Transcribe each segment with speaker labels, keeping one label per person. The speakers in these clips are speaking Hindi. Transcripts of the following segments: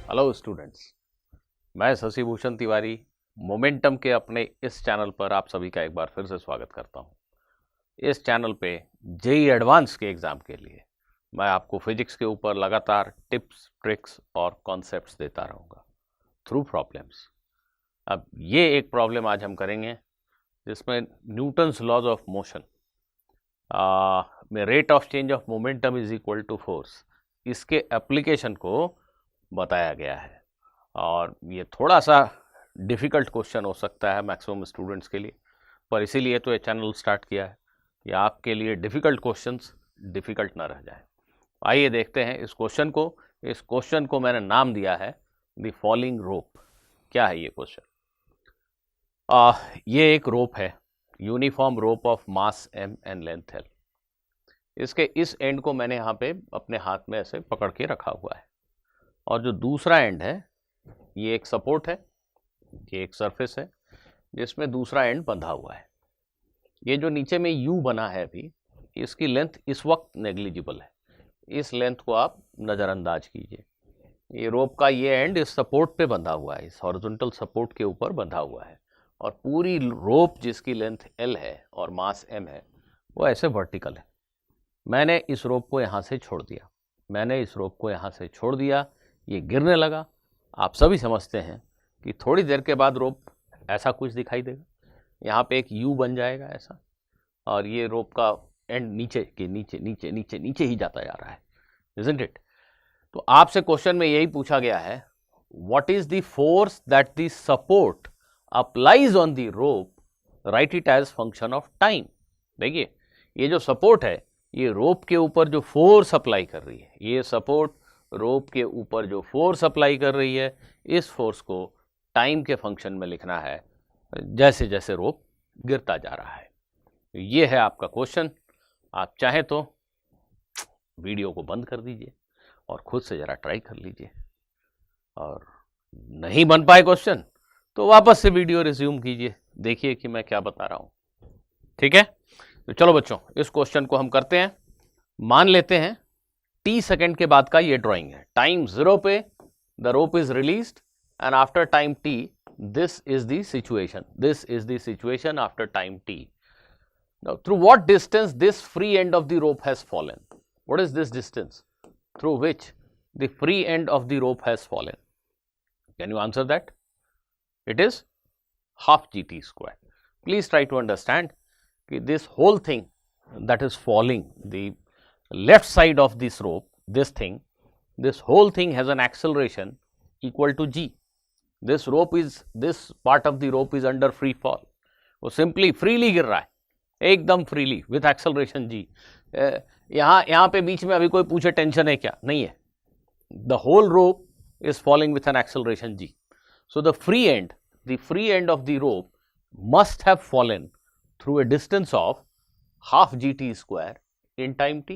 Speaker 1: हेलो स्टूडेंट्स, मैं शशि भूषण तिवारी मोमेंटम के अपने इस चैनल पर आप सभी का एक बार फिर से स्वागत करता हूं। इस चैनल पे जेई एडवांस के एग्ज़ाम के लिए मैं आपको फिजिक्स के ऊपर लगातार टिप्स, ट्रिक्स और कॉन्सेप्ट्स देता रहूँगा थ्रू प्रॉब्लम्स। अब ये एक प्रॉब्लम आज हम करेंगे जिसमें न्यूटन्स लॉज ऑफ मोशन में rate of change of momentum is equal to force, इसके एप्लीकेशन को बताया गया है। और ये थोड़ा सा डिफ़िकल्ट क्वेश्चन हो सकता है मैक्सिमम स्टूडेंट्स के लिए, पर इसीलिए तो ये चैनल स्टार्ट किया है कि आपके लिए डिफ़िकल्ट क्वेश्चंस डिफ़िकल्ट ना रह जाए। आइए देखते हैं इस क्वेश्चन को। इस क्वेश्चन को मैंने नाम दिया है द फॉलिंग रोप। क्या है ये क्वेश्चन? ये एक रोप है, uniform rope of mass m and length l। इसके इस एंड को मैंने यहाँ पे अपने हाथ में ऐसे पकड़ के रखा हुआ है, और जो दूसरा एंड है ये एक सपोर्ट है, ये एक सरफेस है जिसमें दूसरा एंड बंधा हुआ है। ये जो नीचे में यू बना है अभी, इसकी लेंथ इस वक्त नेग्लिजिबल है, इस लेंथ को आप नज़रअंदाज कीजिए। ये रोप का ये एंड इस सपोर्ट पे बंधा हुआ है, इस हॉरिजॉन्टल सपोर्ट के ऊपर बंधा हुआ है, और पूरी रोप जिसकी लेंथ l है और मास m है वो ऐसे वर्टिकल है। मैंने इस रोप को यहाँ से छोड़ दिया, ये गिरने लगा। आप सभी समझते हैं कि थोड़ी देर के बाद रोप ऐसा कुछ दिखाई देगा, यहाँ पे एक यू बन जाएगा ऐसा, और ये रोप का एंड नीचे के नीचे ही जाता जा रहा है, isn't it? तो आपसे क्वेश्चन में यही पूछा गया है, what is the force that the support applies on the rope, write it as function of time. देखिए, ये जो सपोर्ट है ये रोप के ऊपर जो फोर्स अप्लाई कर रही है, ये सपोर्ट रोप के ऊपर जो फोर्स अप्लाई कर रही है, इस फोर्स को टाइम के फंक्शन में लिखना है जैसे जैसे रोप गिरता जा रहा है। ये है आपका क्वेश्चन। आप चाहें तो वीडियो को बंद कर दीजिए और खुद से ज़रा ट्राई कर लीजिए, और नहीं बन पाए क्वेश्चन तो वापस से वीडियो रिज्यूम कीजिए, देखिए कि मैं क्या बता रहा हूँ। ठीक है, तो चलो बच्चों, इस क्वेश्चन को हम करते हैं। मान लेते हैं t सेकेंड के बाद का ये ड्राइंग है। टाइम 0 पे the rope is released, and after time t this is the situation after time t. Now, through what distance this free end of the rope has fallen? What is this distance through which the free end of the rope has fallen? Can you answer that? It is half gt square. Please try to understand that this whole thing that is falling, the left side of this rope, this whole thing has an acceleration equal to g. this part of the rope is under free fall. वो सिंपली फ्रीली गिर रहा है, एकदम फ्रीली विथ एक्सेलरेशन g। यहाँ पे बीच में अभी कोई पूछे टेंशन है क्या? नहीं है। The whole rope is falling with an acceleration g. So the free end of the rope must have fallen through a distance of half gt square in time t.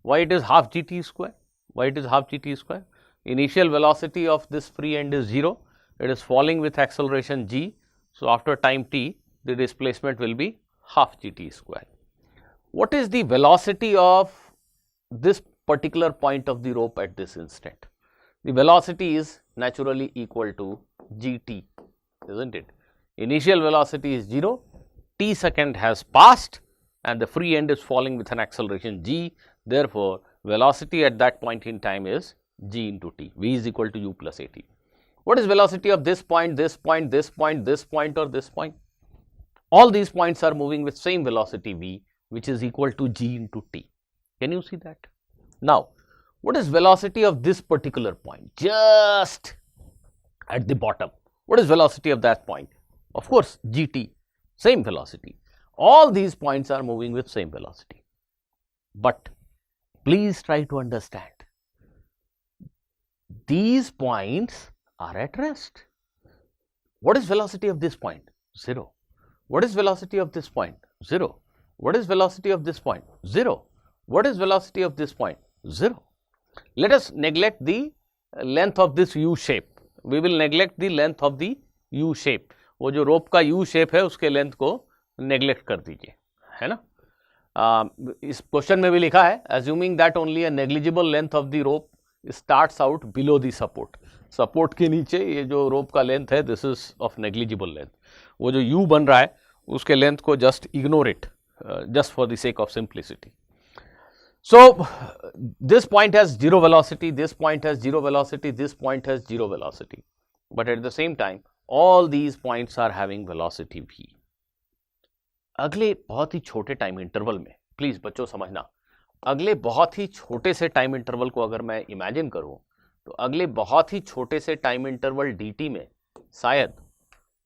Speaker 1: Why it is half gt square? Initial velocity of this free end is 0. It is falling with acceleration g. So after time t, the displacement will be half gt square. What is the velocity of this particular point of the rope at this instant? The velocity is naturally equal to gt, isn't it? Initial velocity is 0. T second has passed and the free end is falling with an acceleration g. Therefore, velocity at that point in time is g into t. V is equal to u plus at. What is velocity of this point, this point, this point, this point, or this point? All these points are moving with same velocity v, which is equal to g into t. Can you see that? Now, what is velocity of this particular point just at the bottom? What is velocity of that point? Of course, gt, same velocity. All these points are moving with same velocity. But please try to understand, these points are at rest. What is velocity of this point? 0. What is velocity of this point? 0. What is velocity of this point? 0. What is velocity of this point? 0. Let us neglect the length of this U shape. We will neglect the length of the U shape. वो जो रोप का U shape है उसके लेंथ को नेग्लेक्ट कर दीजिए, है ना। इस क्वेश्चन में भी लिखा है, assuming that only a negligible length of the rope starts out below the support. Support के नीचे ये जो रोप का लेंथ है, this is of negligible length. वो जो यू बन रहा है उसके लेंथ को just ignore it, just for the sake of simplicity. So this point has zero velocity, this point has zero velocity, this point has zero velocity, but at the same time all these points are having velocity v. अगले बहुत ही छोटे टाइम इंटरवल में, प्लीज बच्चों समझना, अगले बहुत ही छोटे से टाइम इंटरवल को अगर मैं इमेजिन करूं तो अगले बहुत ही छोटे से टाइम इंटरवल dt में शायद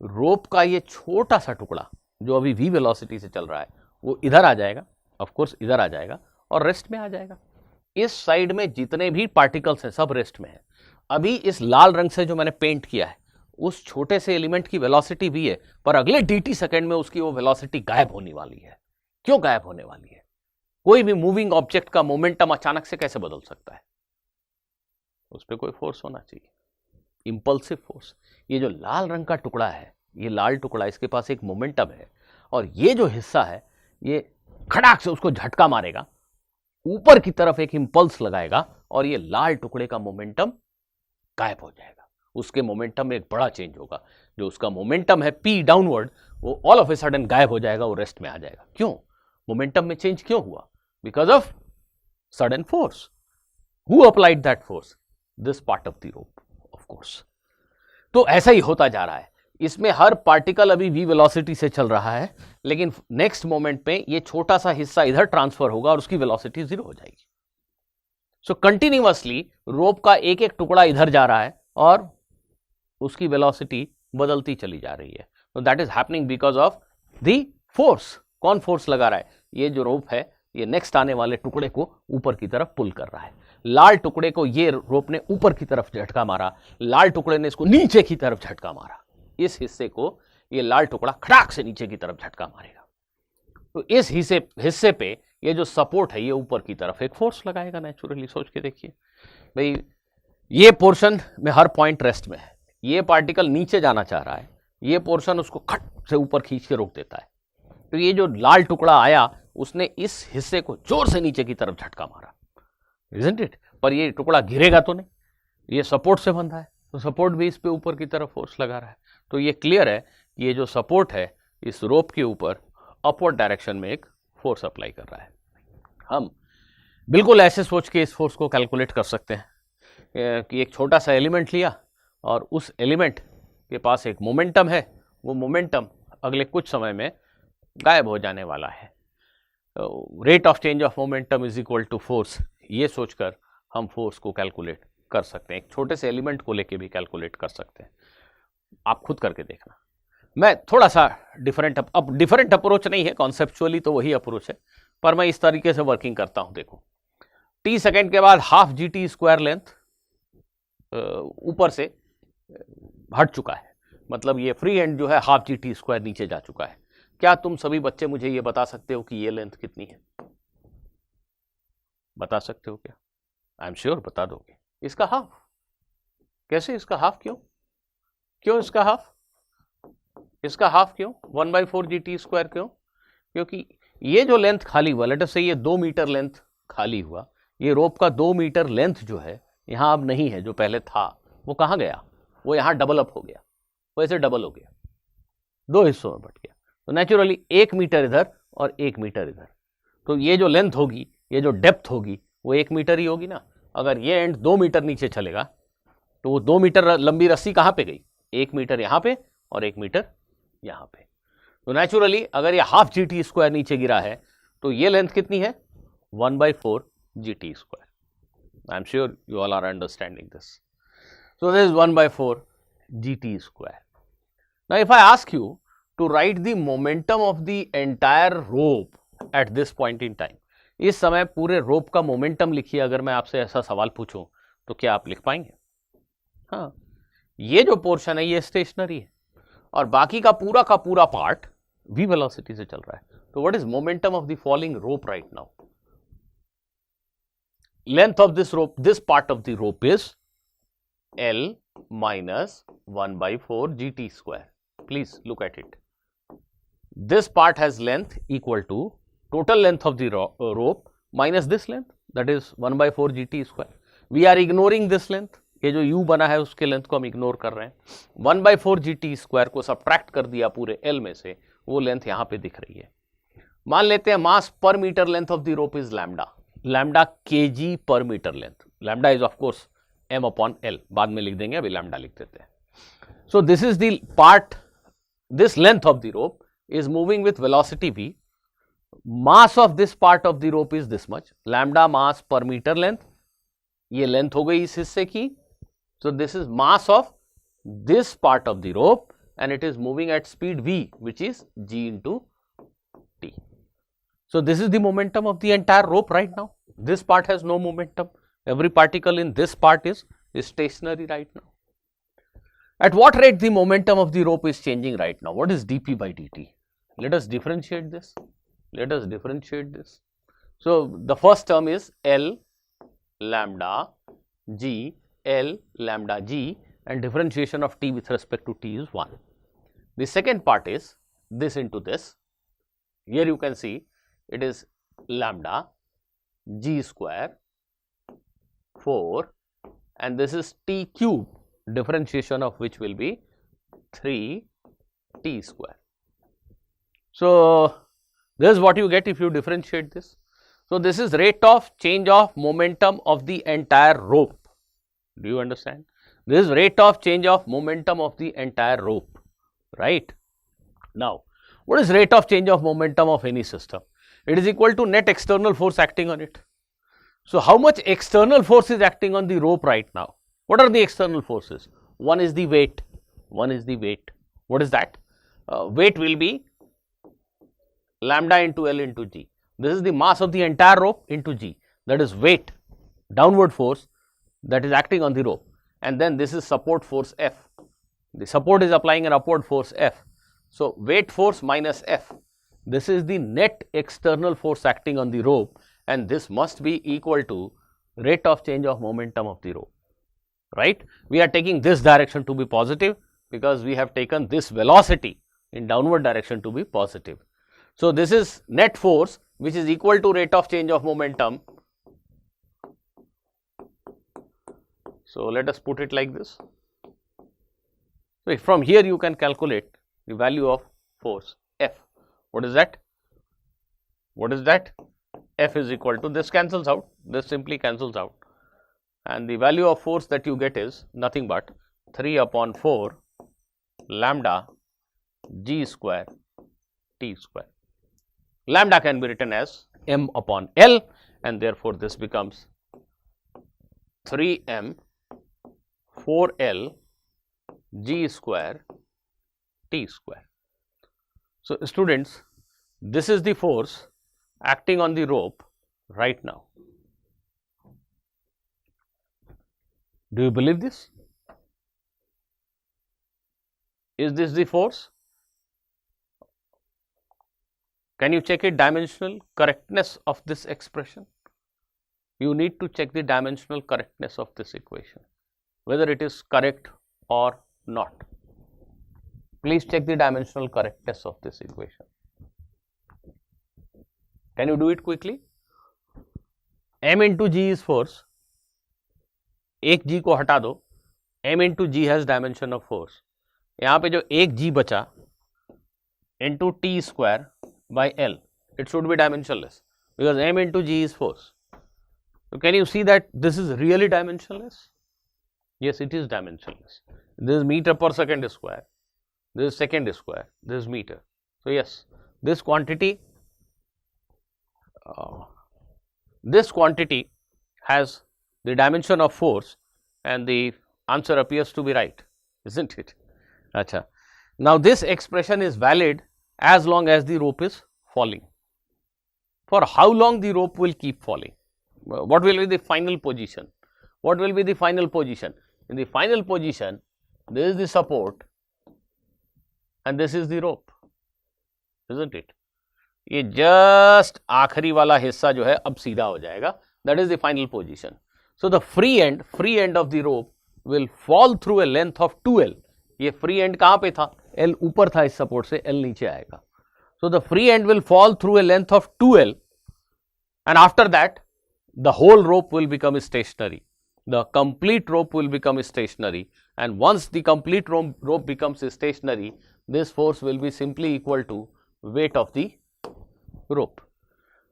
Speaker 1: रोप का ये छोटा सा टुकड़ा जो अभी v वेलोसिटी से चल रहा है वो इधर आ जाएगा, ऑफ कोर्स इधर आ जाएगा और रेस्ट में आ जाएगा। इस साइड में जितने भी पार्टिकल्स हैं सब रेस्ट में है। अभी इस लाल रंग से जो मैंने पेंट किया है उस छोटे से एलिमेंट की वेलोसिटी भी है, पर अगले dt सेकंड में उसकी वो वेलोसिटी गायब होने वाली है। क्यों गायब होने वाली है? कोई भी मूविंग ऑब्जेक्ट का मोमेंटम अचानक से कैसे बदल सकता है? उस पर कोई फोर्स होना चाहिए, इंपल्सिव फोर्स। ये जो लाल रंग का टुकड़ा है, ये लाल टुकड़ा, इसके पास एक मोमेंटम है और ये जो हिस्सा है ये खड़ाक से उसको झटका मारेगा, ऊपर की तरफ एक इंपल्स लगाएगा और ये लाल टुकड़े का मोमेंटम गायब हो जाएगा। उसके मोमेंटम में एक बड़ा चेंज होगा। जो उसका मोमेंटम है p डाउनवर्ड, वो ऑल ऑफ ए सडन गायब हो जाएगा, वो रेस्ट में आ जाएगा। क्यों? मोमेंटम में चेंज क्यों हुआ? Because of sudden force. Who applied that force? This part of the rope, of course. तो ऐसा ही होता जा रहा है। इसमें हर पार्टिकल अभी v वेलोसिटी से चल रहा है, लेकिन नेक्स्ट मोमेंट पे ये छोटा सा हिस्सा इधर ट्रांसफर होगा और उसकी वेलोसिटी 0 हो जाएगी। सो कंटिन्यूअसली रोप का एक एक टुकड़ा इधर जा रहा है और उसकी वेलोसिटी बदलती चली जा रही है। तो that is happening because of the force. कौन फोर्स लगा रहा है? ये जो रोप है ये नेक्स्ट आने वाले टुकड़े को ऊपर की तरफ पुल कर रहा है। लाल टुकड़े को ये रोप ने ऊपर की तरफ झटका मारा, लाल टुकड़े ने इसको नीचे की तरफ झटका मारा। इस हिस्से को ये लाल टुकड़ा खड़ाक से नीचे की तरफ झटका मारेगा। तो इस हिस्से पे ये जो सपोर्ट है ये ऊपर की तरफ एक फोर्स लगाएगा। नेचुरली सोच के देखिए भाई, ये पोर्शन में हर पॉइंट रेस्ट में है, ये पार्टिकल नीचे जाना चाह रहा है, ये पोर्शन उसको खट से ऊपर खींच के रोक देता है। तो ये जो लाल टुकड़ा आया उसने इस हिस्से को जोर से नीचे की तरफ झटका मारा, इजंट इट? पर ये टुकड़ा गिरेगा तो नहीं, ये सपोर्ट से बंधा है, तो सपोर्ट भी इस पे ऊपर की तरफ फोर्स लगा रहा है। तो ये क्लियर है कि ये जो सपोर्ट है इस रोप के ऊपर अपवर्ड डायरेक्शन में एक फोर्स अप्लाई कर रहा है। हम बिल्कुल ऐसे सोच के इस फोर्स को कैलकुलेट कर सकते हैं कि एक छोटा सा एलिमेंट लिया और उस एलिमेंट के पास एक मोमेंटम है, वो मोमेंटम अगले कुछ समय में गायब हो जाने वाला है। Rate of change of momentum is equal to force, ये सोचकर हम फोर्स को कैलकुलेट कर सकते हैं। एक छोटे से एलिमेंट को लेके भी कैलकुलेट कर सकते हैं। आप खुद करके देखना। मैं थोड़ा सा डिफरेंट अप्रोच नहीं है, कॉन्सेप्चुअली तो वही अप्रोच है, पर मैं इस तरीके से वर्किंग करता हूं। देखो, t सेकेंड के बाद हाफ gt स्क्वायर लेंथ ऊपर से हट चुका है, मतलब ये फ्री एंड जो है हाफ gt स्क्वायर नीचे जा चुका है। क्या तुम सभी बच्चे मुझे ये बता सकते हो कि ये लेंथ कितनी है? बता सकते हो क्या? आई एम श्योर बता दोगे। इसका हाफ। कैसे इसका हाफ? क्यों इसका हाफ? इसका हाफ क्यों? 1/4 gt स्क्वायर क्यों? क्योंकि ये जो लेंथ खाली हुआ, लेट अस से ये 2 मीटर लेंथ खाली हुआ, ये रोप का 2 मीटर लेंथ जो है यहां अब नहीं है, जो पहले था वो कहां गया? वो यहां डबल अप हो गया, वैसे डबल हो गया, 2 हिस्सों में बट गया। तो नेचुरली 1 मीटर इधर और 1 मीटर इधर, तो ये जो लेंथ होगी, ये जो डेप्थ होगी वो 1 मीटर ही होगी ना। अगर ये एंड 2 मीटर नीचे चलेगा तो वो 2 मीटर लंबी रस्सी कहां पे गई? 1 मीटर यहां पे और 1 मीटर यहां पे। तो नेचुरली अगर ये हाफ gt स्क्वायर नीचे गिरा है तो ये लेंथ कितनी है? 1/4 gt square. I am sure you all are understanding this. So this is 1/4 gt square. Now if I ask you to write the momentum of the entire rope at this point in time, इस समय पूरे रोप का मोमेंटम लिखिए। अगर मैं आपसे ऐसा सवाल पूछूं तो क्या आप लिख पाएंगे? हाँ, ये जो पोर्शन है ये स्टेशनरी है और बाकी का पूरा पार्ट v वेलोसिटी से चल रहा है। तो what is momentum of the falling rope right now? Length of this rope, this part of the rope is L minus 1/4 gt square. Please look at it. This part has length equal to total length of the rope minus this length, that is 1/4 gt square. We are ignoring this length, ये जो u बना है उसके लेंथ को हम इग्नोर कर रहे हैं। 1/4 gt स्क्वायर को सब्ट्रैक्ट कर दिया पूरे l में से, वो लेंथ यहां पे दिख रही है। मान लेते हैं मास पर metre length of the rope is lambda, lambda kg पर metre length, lambda is of course m/l, बाद में लिख देंगे, अभी लैम्डा लिख देते हैं। सो this is the part, this length of the rope is moving with velocity v. Mass of this part of the rope is this much, lambda mass per meter length. ये length हो गई इस हिस्से की. So this is mass of this part of the rope and it is moving at speed v, which is g into t. So this is the momentum of the entire rope right now. This part has no momentum. Every particle in this part is stationary right now. At what rate the momentum of the rope is changing right now? What is dp by dt? Let us differentiate this. So the first term is L lambda g, L lambda g, and differentiation of t with respect to t is 1. The second part is this into this. Here you can see it is lambda g square 4 and this is t cube, differentiation of which will be 3t square. So this is what you get if you differentiate this. So this is rate of change of momentum of the entire rope. Do you understand? This is rate of change of momentum of the entire rope, right? Now, what is rate of change of momentum of any system? It is equal to net external force acting on it. So how much external force is acting on the rope right now? What are the external forces? One is the weight. What is that? Weight will be lambda into L into G. This is the mass of the entire rope into G. That is weight, downward force that is acting on the rope. And then this is support force F. The support is applying an upward force F. So weight force minus F. This is the net external force acting on the rope, and this must be equal to rate of change of momentum of the rope. Right? We are taking this direction to be positive because we have taken this velocity in downward direction to be positive. So this is net force which is equal to rate of change of momentum. So let us put it like this. So from here you can calculate the value of force F. What is that? F is equal to, this cancels out, this simply cancels out, and the value of force that you get is nothing but 3/4 lambda g square t square. Lambda can be written as m/L and therefore this becomes 3m 4L g square t square. So students, this is the force acting on the rope right now. Do you believe this? Is this the force? Can you check it dimensional correctness of this expression? You need to check the dimensional correctness of this equation, whether it is correct or not. Please check the dimensional correctness of this equation. Can you do it quickly? M into G is force. एक G को हटा दो, M into G has dimension of force. यहाँ पे जो एक G बचा into T square by L, it should be dimensionless because M into G is force. So can you see that this is really dimensionless? Yes, it is dimensionless. This is meter per second square, this is second square, this is meter. So yes, this quantity has the dimension of force and the answer appears to be right, isn't it? Acha. Now this expression is valid as long as the rope is falling. For how long the rope will keep falling? What will be the final position? In the final position, this is the support and this is the rope, isn't it? ये just आखिरी वाला हिस्सा जो है अब सीधा हो जाएगा. That is the final position. So the free end of the rope will fall through a length of 2L. ये free end कहाँ पे था? L ऊपर था इस support से, L नीचे आएगा. So the free end will fall through a length of 2L and after that the whole rope will become stationary. the complete rope will become stationary, and once the complete rope becomes stationary, this force will be simply equal to weight of the rope.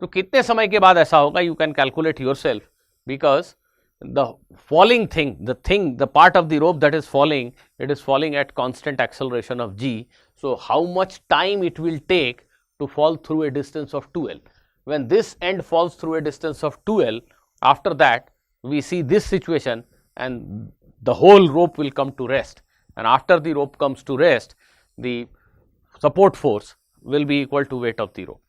Speaker 1: तो कितने समय के बाद ऐसा होगा, you can calculate yourself, because the falling thing, the part of the rope that is falling, it is falling at constant acceleration of g. So how much time it will take to fall through a distance of 2l? When this end falls through a distance of 2l, after that we see this situation and the whole rope will come to rest, and after the rope comes to rest, the support force will be equal to weight of the rope.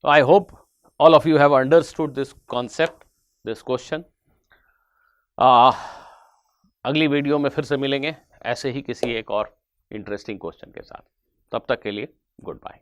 Speaker 1: So I hope all of you have understood this concept, this question. अगली वीडियो में फिर से मिलेंगे ऐसे ही किसी एक और इंटरेस्टिंग क्वेश्चन के साथ. तब तक के लिए गुड बाय.